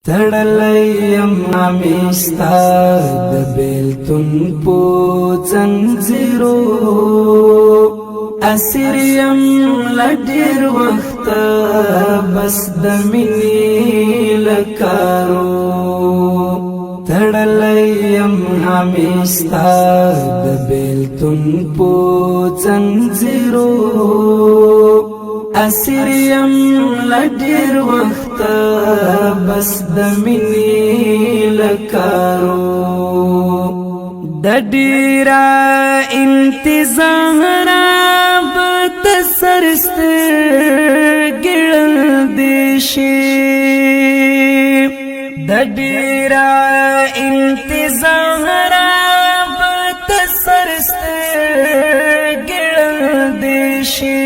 تړلیم نامیستا د بیلتون په ځنځیرو اسیریم لډیر وخت بس د مینې لکارو تړلیم نامیستا د بیلتون په ځنځیرو اسیریم لډیر وخت بس د مینې لکارو د ډیر انتظار بت سرست ګړل دیشي د ډیر انتظار بت سرست ګړل دیشي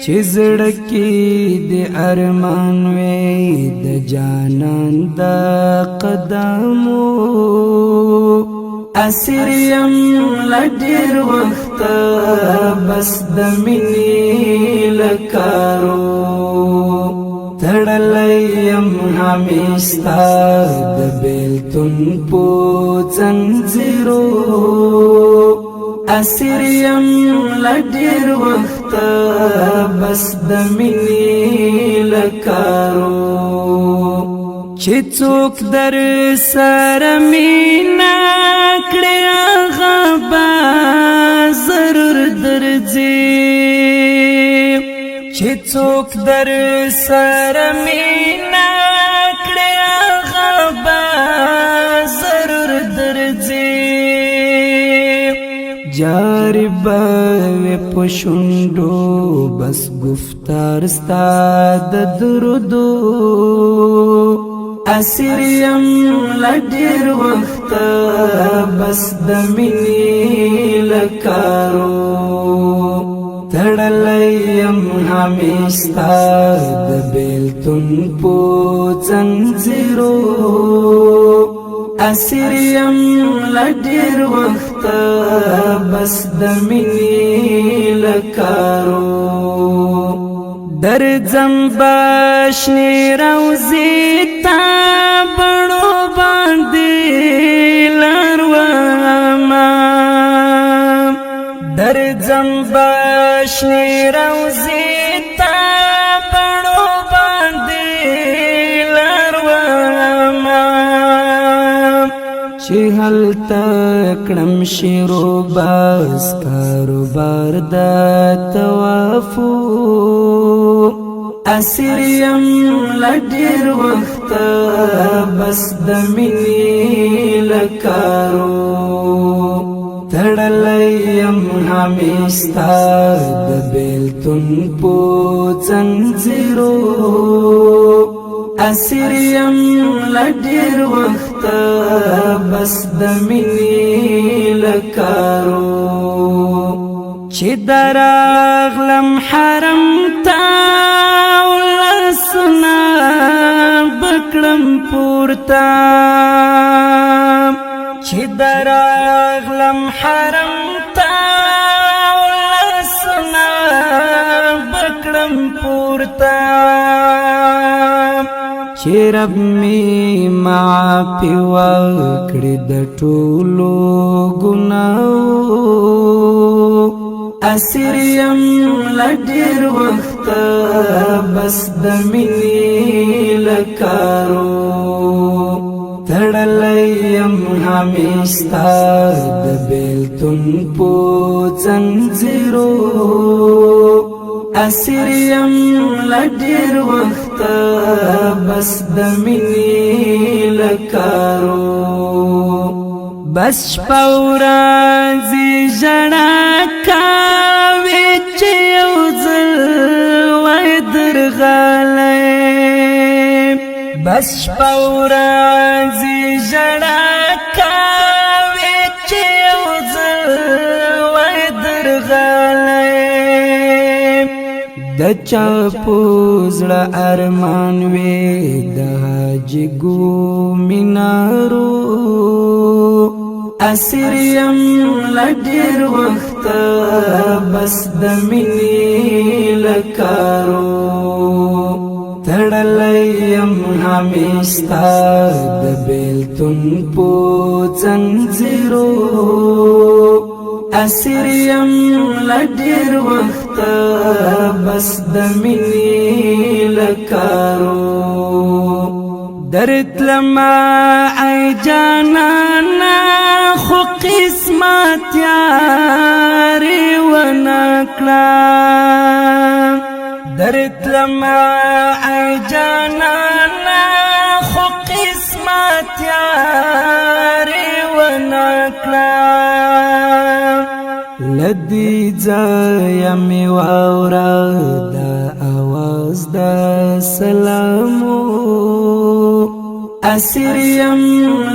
چې زړکی د ارمان وې د جانان د قدمو اسیریم لډیر وخت بس د مینې لکارو تړلیم نامیستا د بیلتون په ځنځیرو اسیریم لډیر وخت بس د مینې لکارو چې څوک در سره مینا کړي هغه به ضرور درځي چې څوک در سره مینا کړي هغه به ضرور درځي جاری باوی پشندو بس گفتار استاد درودو اسیریم لډیر وخت بس د مینې لکارو تړلیم نامیستا د بیلتون په ځنځیرو اسیریم لډیر وخت بس د مینې لکارو درځم باشنی روزی تا بڼو باندې لارواما درځم باشنی روزی تا بڼو باندې لارواما چې هلته کړم شیرو باز کاروبار د توافو اسیریم لډیر وخت بس د مینې لکارو تړلیم نامیستا د بیلتون په ځنځیرو اسیریم لډیر وخت بس د مینې لکارو چې دراغلم حرم تا ولسنا بکړم پورتا چې دراغلم حرم تا ولسنا بکړم پورتا چې رب می معافي وکړي د ټولو ګناهو اسیریم لډیر وخت بس د مینې لکارو تړلیم نامیستا د بیلتون په ځنځیرو اسیریم لډیر وخت بس د مینې لکارو بس شپه ورځې ژړا کوي چې یو ځل وای درغلی بس شپه ورځې ژړا کوي چې یو ځل وای درغلی د چا په زړه ارمان وې د حاجي ګومینارو اسیریم لډیر وخت بس د مینې لکارو تړلیم همیستا د بیلتون په ځنځیرو اسیر یم له ډېر وخته بس د مینې له کارو درتلما ای جانانا خو قسمت یاري ونه کړه درتلما ای جانانا خو قسمت یاري ونه کړه لدی ځایه مې واوره دا اواز د سلامو اسیر یم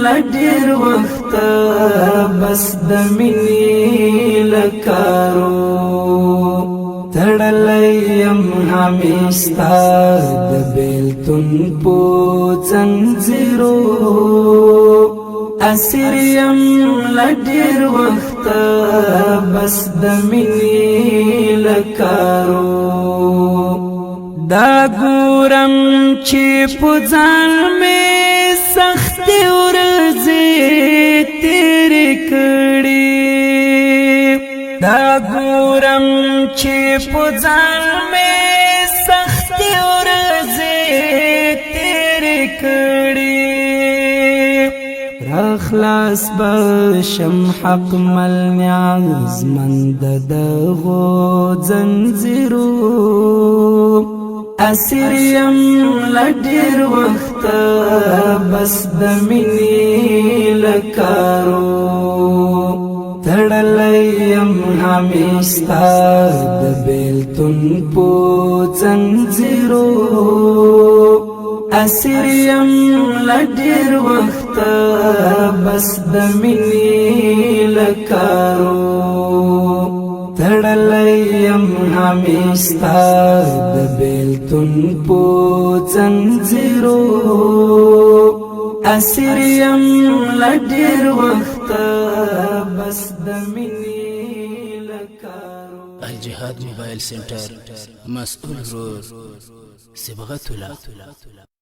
له ډېر وخته بس د مینې له کارو تړلی یم همیستا د بیلتون په ځنځیرو اسیر یم له ډېر وخته بس د مینې له کارو دا ګورم چې په ځان مې سختې ورځې تېرې کړې دا ګورم چې په ځان مې سختې ورځې تېرې کړې راخلاص بشم حق مل نیازمند دغو ځنځیرو اسیر یم له ډېر وخته بس د مینې له کارو تړلی یم همیستا د بیلتون په ځنځیرو اسیر یم له ډېر وخته بس د مینې له کارو تړلی یم همیستا د بیلتون په ځنځیرو اسیر یم له ډېر وخته بس د مینې له کارو الجهاد موبایل سنټر مسؤل رور صبغت الله